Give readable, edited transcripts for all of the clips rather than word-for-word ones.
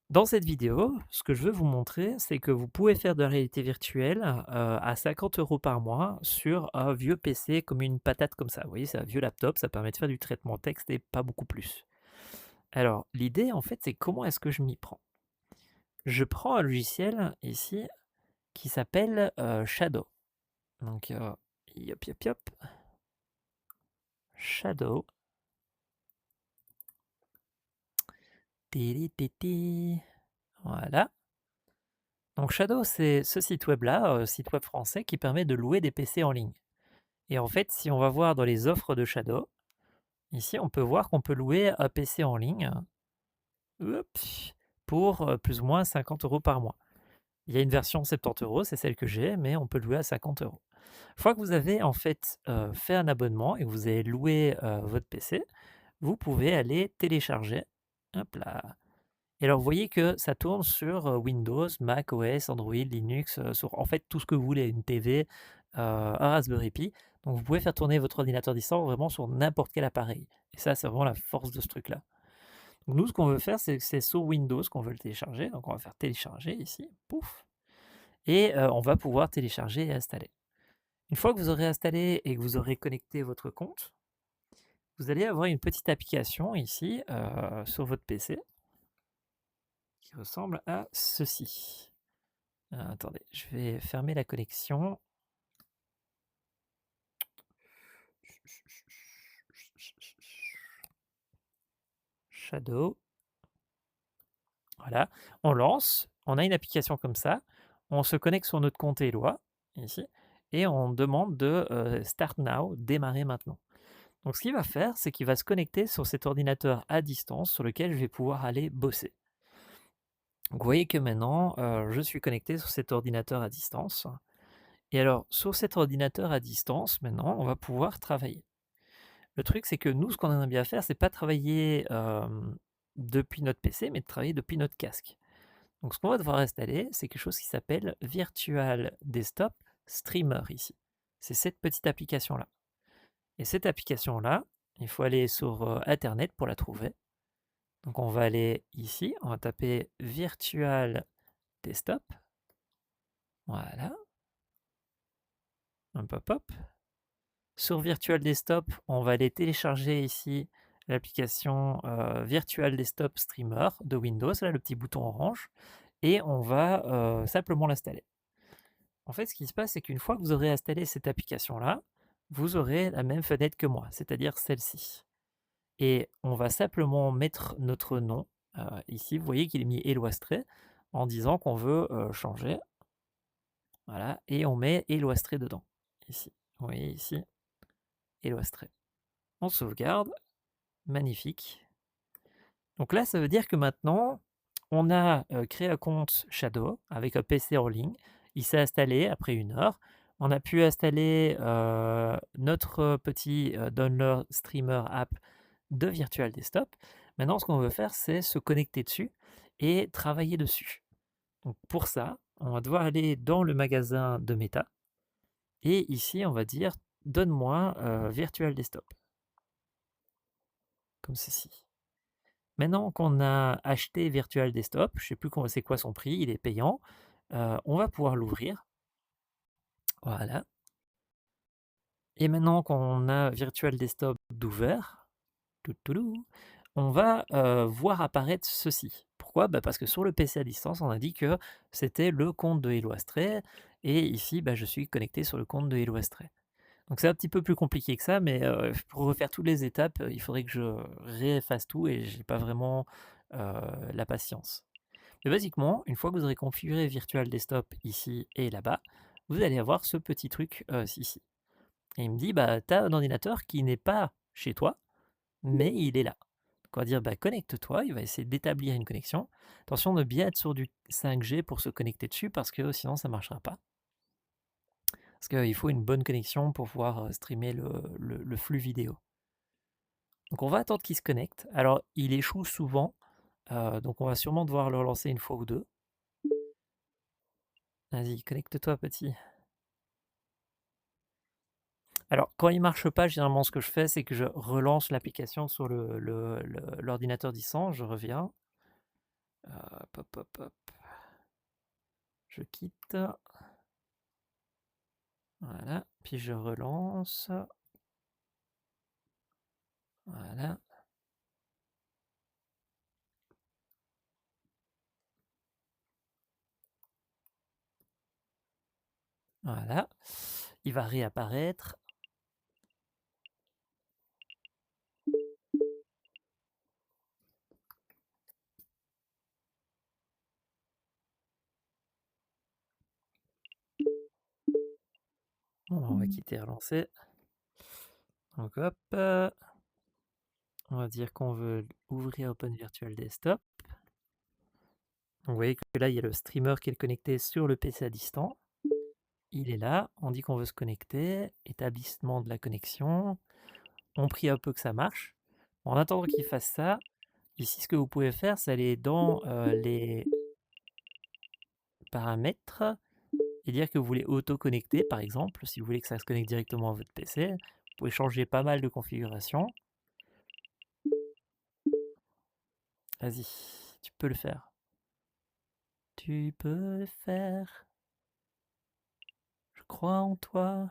Dans cette vidéo, ce que je veux vous montrer, c'est que vous pouvez faire de la réalité virtuelle, à 50 € par mois sur un vieux PC comme une patate comme ça. Vous voyez, c'est un vieux laptop, ça permet de faire du traitement texte et pas beaucoup plus. Alors l'idée en fait, c'est comment est-ce que je m'y prends? Je prends un logiciel ici qui s'appelle, Shadow. Donc, yop, yop, yop, Shadow. Tiri titi. Voilà. Donc Shadow, c'est ce site web-là, site web français qui permet de louer des PC en ligne. Et en fait, si on va voir dans les offres de Shadow, ici, on peut voir qu'on peut louer un PC en ligne, hop, pour, plus ou moins 50 € par mois. Il y a une version 70 €, c'est celle que j'ai, mais on peut louer à 50 €. Une fois que vous avez en fait, fait un abonnement et que vous avez loué, votre PC, vous pouvez aller télécharger, hop là. Et alors vous voyez que ça tourne sur, Windows, Mac OS, Android, Linux, sur en fait tout ce que vous voulez, une TV, un Raspberry Pi. Donc vous pouvez faire tourner votre ordinateur distant vraiment sur n'importe quel appareil. Et ça, c'est vraiment la force de ce truc-là. Donc nous, ce qu'on veut faire, c'est sur Windows qu'on veut le télécharger. Donc on va faire télécharger ici, pouf, et on va pouvoir télécharger et installer. Une fois que vous aurez installé et que vous aurez connecté votre compte, vous allez avoir une petite application ici, sur votre PC qui ressemble à ceci. Attendez, je vais fermer la connexion. Shadow. Voilà. On lance, on a une application comme ça, on se connecte sur notre compte Eloi, ici, et on demande de Start Now, démarrer maintenant. Donc ce qu'il va faire, c'est qu'il va se connecter sur cet ordinateur à distance sur lequel je vais pouvoir aller bosser. Donc vous voyez que maintenant, je suis connecté sur cet ordinateur à distance. Et alors, sur cet ordinateur à distance, maintenant, on va pouvoir travailler. Le truc, c'est que nous, ce qu'on aimerait bien faire, c'est pas travailler, depuis notre PC, mais de travailler depuis notre casque. Donc ce qu'on va devoir installer, c'est quelque chose qui s'appelle Virtual Desktop Streamer ici. C'est cette petite application-là. Et cette application-là, il faut aller sur, internet pour la trouver. Donc on va aller ici, on va taper Virtual Desktop. Voilà. Hop, hop, hop. Sur Virtual Desktop, on va aller télécharger ici l'application, Virtual Desktop Streamer de Windows, là, le petit bouton orange, et on va, simplement l'installer. En fait, ce qui se passe, c'est qu'une fois que vous aurez installé cette application-là, vous aurez la même fenêtre que moi, c'est-à-dire celle-ci. Et on va simplement mettre notre nom, ici, vous voyez qu'il est mis Eloistré, en disant qu'on veut, changer, voilà, et on met Eloistré dedans, ici. Vous voyez ici, Eloistré. On sauvegarde. Magnifique. Donc là, ça veut dire que maintenant, on a créé un compte Shadow avec un PC en ligne. Il s'est installé après 1 heure. On a pu installer notre petit Download Streamer app de Virtual Desktop. Maintenant, ce qu'on veut faire, c'est se connecter dessus et travailler dessus. Donc pour ça, on va devoir aller dans le magasin de Meta. Et ici, on va dire, donne-moi Virtual Desktop. Comme ceci. Maintenant qu'on a acheté Virtual Desktop, je ne sais plus c'est quoi son prix, il est payant, on va pouvoir l'ouvrir. Voilà. Et maintenant qu'on a Virtual Desktop d'ouvert, on va voir apparaître ceci. Pourquoi? Bah, parce que sur le PC à distance, on a dit que c'était le compte de Hello Astray, et ici, bah, je suis connecté sur le compte de Hello Astray. Donc c'est un petit peu plus compliqué que ça, mais pour refaire toutes les étapes, il faudrait que je réfasse tout et j'ai pas vraiment la patience. Mais basiquement, une fois que vous aurez configuré Virtual Desktop ici et là-bas, vous allez avoir ce petit truc ici. Et il me dit, bah, tu as un ordinateur qui n'est pas chez toi, mais il est là. Donc on va dire, bah, connecte-toi, il va essayer d'établir une connexion. Attention de bien être sur du 5G pour se connecter dessus, parce que sinon ça ne marchera pas. Parce qu'il faut une bonne connexion pour pouvoir streamer le flux vidéo. Donc on va attendre qu'il se connecte. Alors il échoue souvent, donc on va sûrement devoir le relancer une fois ou deux. Vas-y, connecte-toi petit. Alors quand il marche pas, généralement ce que je fais, c'est que je relance l'application sur l'ordinateur distant, je reviens. Hop, hop, hop, hop. Je quitte. Voilà, puis je relance. Voilà. Voilà. Il va réapparaître. Bon, on va quitter et relancer. Donc hop. On va dire qu'on veut ouvrir Open Virtual Desktop. Donc vous voyez que là, il y a le streamer qui est connecté sur le PC à distance. Il est là, on dit qu'on veut se connecter, établissement de la connexion, on prie un peu que ça marche. En attendant qu'il fasse ça, ici ce que vous pouvez faire, c'est aller dans les paramètres et dire que vous voulez auto-connecter par exemple, si vous voulez que ça se connecte directement à votre PC. Vous pouvez changer pas mal de configurations. Vas-y, tu peux le faire. Tu peux le faire. Je crois en toi.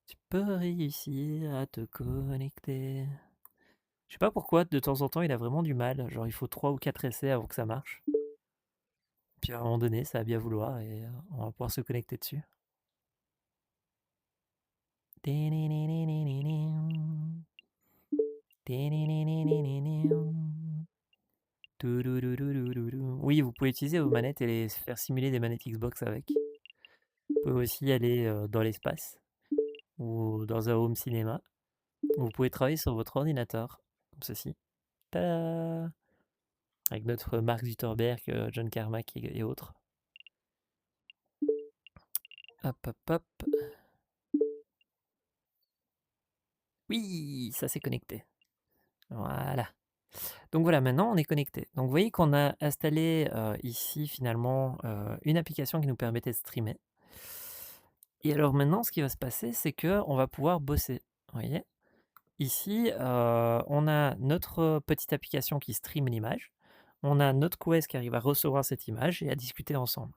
Tu peux réussir à te connecter. Je sais pas pourquoi, de temps en temps, il a vraiment du mal. Genre, il faut 3 ou 4 essais avant que ça marche. Puis à un moment donné, ça va bien vouloir et on va pouvoir se connecter dessus. Oui, vous pouvez utiliser vos manettes et les faire simuler des manettes Xbox avec. Vous pouvez aussi aller dans l'espace ou dans un home cinéma. Vous pouvez travailler sur votre ordinateur, comme ceci. Tada! Avec notre Mark Zuckerberg, John Carmack et autres. Hop, hop, hop. Oui, ça s'est connecté. Voilà. Donc voilà, maintenant on est connecté. Donc vous voyez qu'on a installé ici finalement une application qui nous permettait de streamer. Et alors maintenant, ce qui va se passer, c'est que on va pouvoir bosser. Vous voyez? Ici, on a notre petite application qui stream l'image. On a notre Quest qui arrive à recevoir cette image et à discuter ensemble.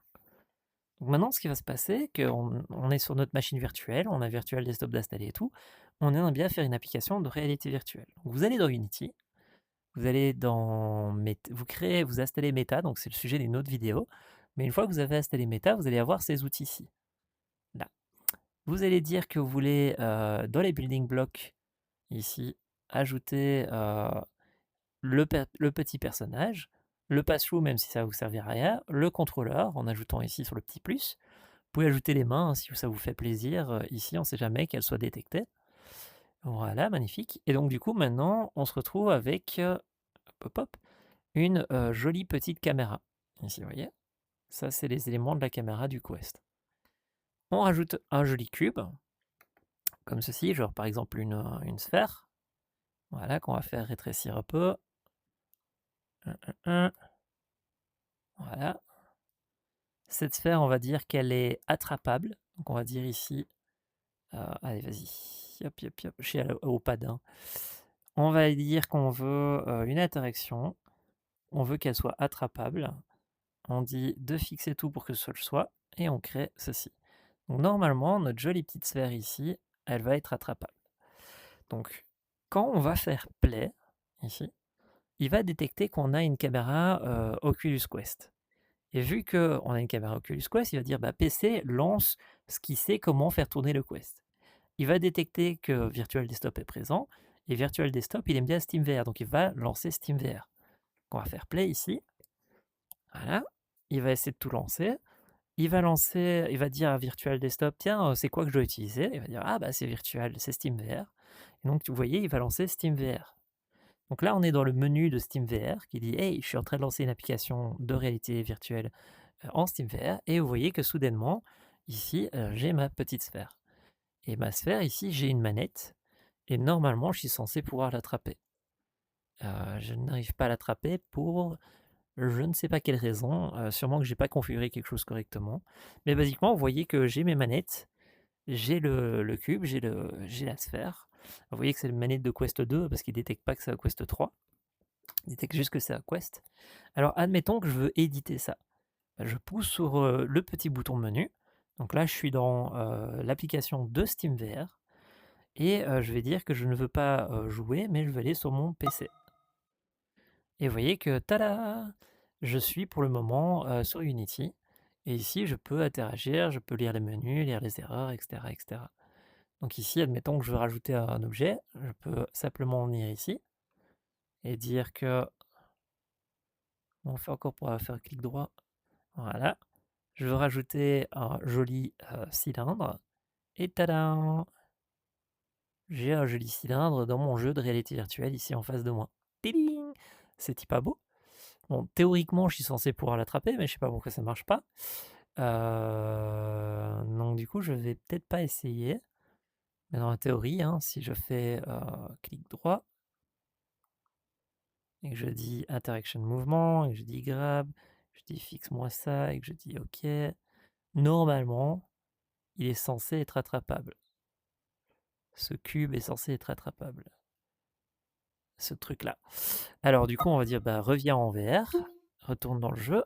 Donc maintenant, ce qui va se passer, on est sur notre machine virtuelle, on a Virtual Desktop d'installer et tout. On aimerait bien faire une application de réalité virtuelle. Donc vous allez dans Unity, vous allez dans vous installez Meta, donc c'est le sujet d'une autre vidéo. Mais une fois que vous avez installé Meta, vous allez avoir ces outils-ci. Là. Vous allez dire que vous voulez, dans les building blocks, ici, ajouter le petit personnage, le pass-through, même si ça ne vous servira à rien, le contrôleur, en ajoutant ici sur le petit plus. Vous pouvez ajouter les mains si ça vous fait plaisir. Ici, on ne sait jamais qu'elles soient détectées. Voilà, magnifique. Et donc, du coup, maintenant, on se retrouve avec hop, hop, une jolie petite caméra. Ici, vous voyez, ça, c'est les éléments de la caméra du Quest. On rajoute un joli cube, comme ceci, genre par exemple une sphère. Voilà, qu'on va faire rétrécir un peu. Voilà. Cette sphère, on va dire qu'elle est attrapable. Donc on va dire ici, allez vas-y, hop, hop, hop, je suis au pad. Hein. On va dire qu'on veut une interaction, on veut qu'elle soit attrapable. On dit de fixer tout pour que ce le soit, et on crée ceci. Donc normalement, notre jolie petite sphère ici, elle va être attrapable. Donc quand on va faire play, ici, il va détecter qu'on a une caméra Oculus Quest. Et vu qu'on a une caméra Oculus Quest, il va dire PC lance ce qui sait comment faire tourner le Quest. Il va détecter que Virtual Desktop est présent, et Virtual Desktop, il aime bien SteamVR, donc il va lancer SteamVR. On va faire play ici. Voilà. Il va essayer de tout lancer. Il va dire à Virtual Desktop, tiens, c'est quoi que je dois utiliser? Il va dire, ah c'est Virtual, c'est SteamVR. Et donc, vous voyez, il va lancer SteamVR. Donc là, on est dans le menu de SteamVR qui dit, hey, je suis en train de lancer une application de réalité virtuelle en SteamVR. Et vous voyez que soudainement, ici, j'ai ma petite sphère. Et ma sphère, ici, j'ai une manette. Et normalement, je suis censé pouvoir l'attraper. Je n'arrive pas à l'attraper pour je ne sais pas quelle raison. Sûrement que je n'ai pas configuré quelque chose correctement. Mais basiquement, vous voyez que j'ai mes manettes, j'ai le cube, j'ai la sphère. Vous voyez que c'est une manette de Quest 2 parce qu'il ne détecte pas que c'est un Quest 3. Il détecte juste que c'est un Quest. Alors admettons que je veux éditer ça. Je pousse sur le petit bouton menu. Donc là, je suis dans l'application de SteamVR. Et je vais dire que je ne veux pas jouer, mais je veux aller sur mon PC. Et vous voyez que, tada! Je suis pour le moment sur Unity. Et ici, je peux interagir, je peux lire les menus, lire les erreurs, etc. etc. Donc ici, admettons que je veux rajouter un objet, je peux simplement venir ici et dire que... On fait encore pour faire clic droit. Voilà. Je veux rajouter un joli cylindre. Et tada! J'ai un joli cylindre dans mon jeu de réalité virtuelle ici en face de moi. Tiding! C'est pas beau? Bon, théoriquement, je suis censé pouvoir l'attraper, mais je sais pas pourquoi ça marche pas. Donc du coup, je vais peut-être pas essayer. Mais dans la théorie, hein, si je fais clic droit, et que je dis interaction mouvement, et que je dis grab, je dis fixe-moi ça, et que je dis OK, normalement, il est censé être attrapable. Ce cube est censé être attrapable. Ce truc-là. Alors du coup, on va dire, bah, reviens en VR, retourne dans le jeu,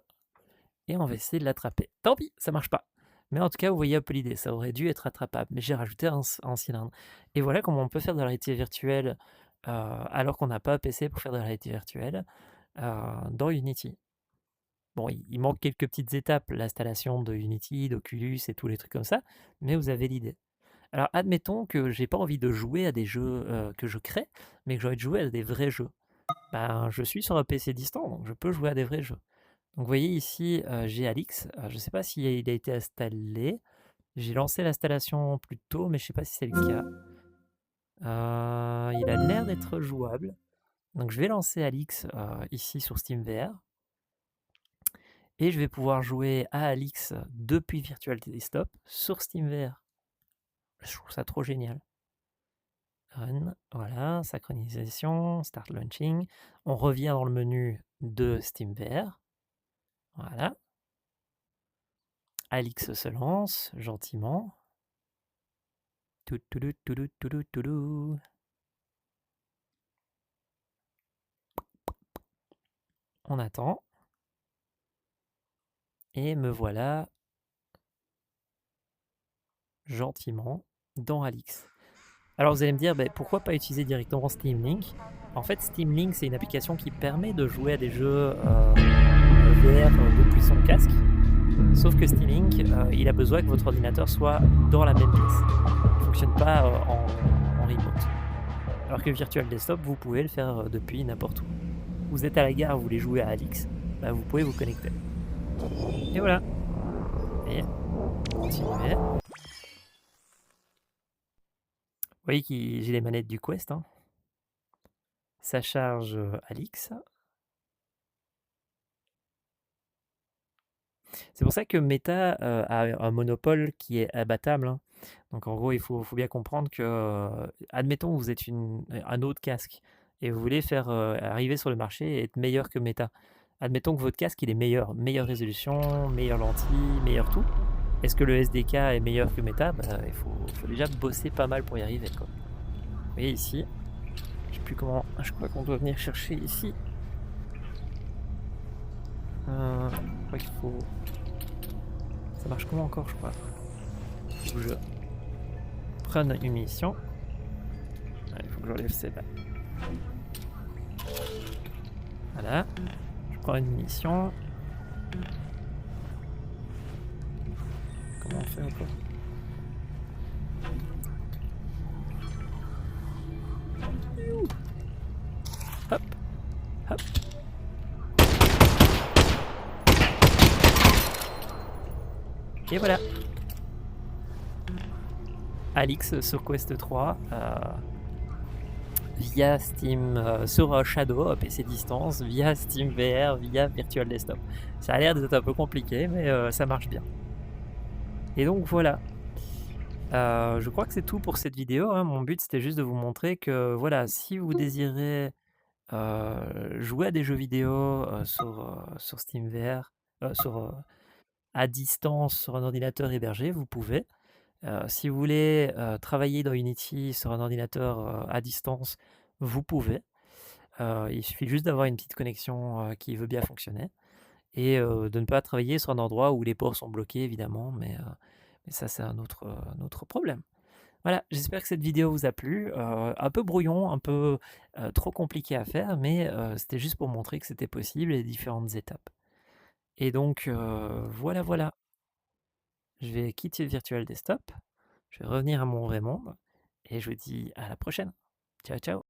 et on va essayer de l'attraper. Tant pis, ça marche pas. Mais en tout cas, vous voyez un peu l'idée, ça aurait dû être attrapable, mais j'ai rajouté un cylindre. Et voilà comment on peut faire de la réalité virtuelle alors qu'on n'a pas un PC pour faire de la réalité virtuelle dans Unity. Bon, il manque quelques petites étapes, l'installation de Unity, d'Oculus et tous les trucs comme ça, mais vous avez l'idée. Alors admettons que j'ai pas envie de jouer à des jeux que je crée, mais que j'ai envie de jouer à des vrais jeux. Ben, je suis sur un PC distant, donc je peux jouer à des vrais jeux. Donc vous voyez ici, j'ai Alix. Je ne sais pas s'il a été installé. J'ai lancé l'installation plus tôt, mais je ne sais pas si c'est le cas. Il a l'air d'être jouable. Donc je vais lancer Alix ici sur SteamVR. Et je vais pouvoir jouer à Alix depuis Virtual Desktop sur SteamVR. Je trouve ça trop génial. Run, voilà, synchronisation, start launching. On revient dans le menu de SteamVR. Voilà. Alix se lance gentiment. On attend. Et me voilà gentiment dans Alix. Alors vous allez me dire, bah, pourquoi pas utiliser directement Steam Link? En fait, Steam Link, c'est une application qui permet de jouer à des jeux VR depuis son casque. Sauf que Steam Link, il a besoin que votre ordinateur soit dans la même pièce. Il ne fonctionne pas en remote. Alors que Virtual Desktop, vous pouvez le faire depuis n'importe où. Vous êtes à la gare, vous voulez jouer à Alix, bah, vous pouvez vous connecter. Et voilà. Et continuer. Vous voyez que j'ai les manettes du Quest. Hein. Ça charge Alix. C'est pour ça que Meta a un monopole qui est abattable. Hein. Donc en gros, il faut bien comprendre que, admettons, vous êtes un autre casque et vous voulez faire arriver sur le marché et être meilleur que Meta. Admettons que votre casque il est meilleure résolution, meilleure lentille, meilleur tout. Est-ce que le SDK est meilleur que Meta? Bah, il faut déjà bosser pas mal pour y arriver. Quoi. Vous voyez ici, je sais plus comment, je crois qu'on doit venir chercher ici. Je crois qu'il faut... Ça marche comment encore, je crois? Il faut que je prenne une mission. Il faut que j'enlève celle-là. Voilà. Je prends une mission. Comment on fait encore? Hop. Hop. Et voilà. Alix sur Quest 3 via Steam sur Shadow, PC distance, via Steam VR, via Virtual Desktop. Ça a l'air d'être un peu compliqué, mais ça marche bien. Et donc voilà. Je crois que c'est tout pour cette vidéo. Hein. Mon but c'était juste de vous montrer que voilà, si vous désirez jouer à des jeux vidéo sur SteamVR, à distance sur un ordinateur hébergé, vous pouvez. Si vous voulez, travailler dans Unity sur un ordinateur, à distance, vous pouvez. Il suffit juste d'avoir une petite connexion, qui veut bien fonctionner et de ne pas travailler sur un endroit où les ports sont bloqués évidemment, mais ça c'est un autre problème. Voilà, j'espère que cette vidéo vous a plu, un peu brouillon, un peu, trop compliqué à faire, mais c'était juste pour montrer que c'était possible et les différentes étapes. Et donc voilà, voilà. Je vais quitter le virtual desktop, je vais revenir à mon vrai monde et je vous dis à la prochaine. Ciao, ciao.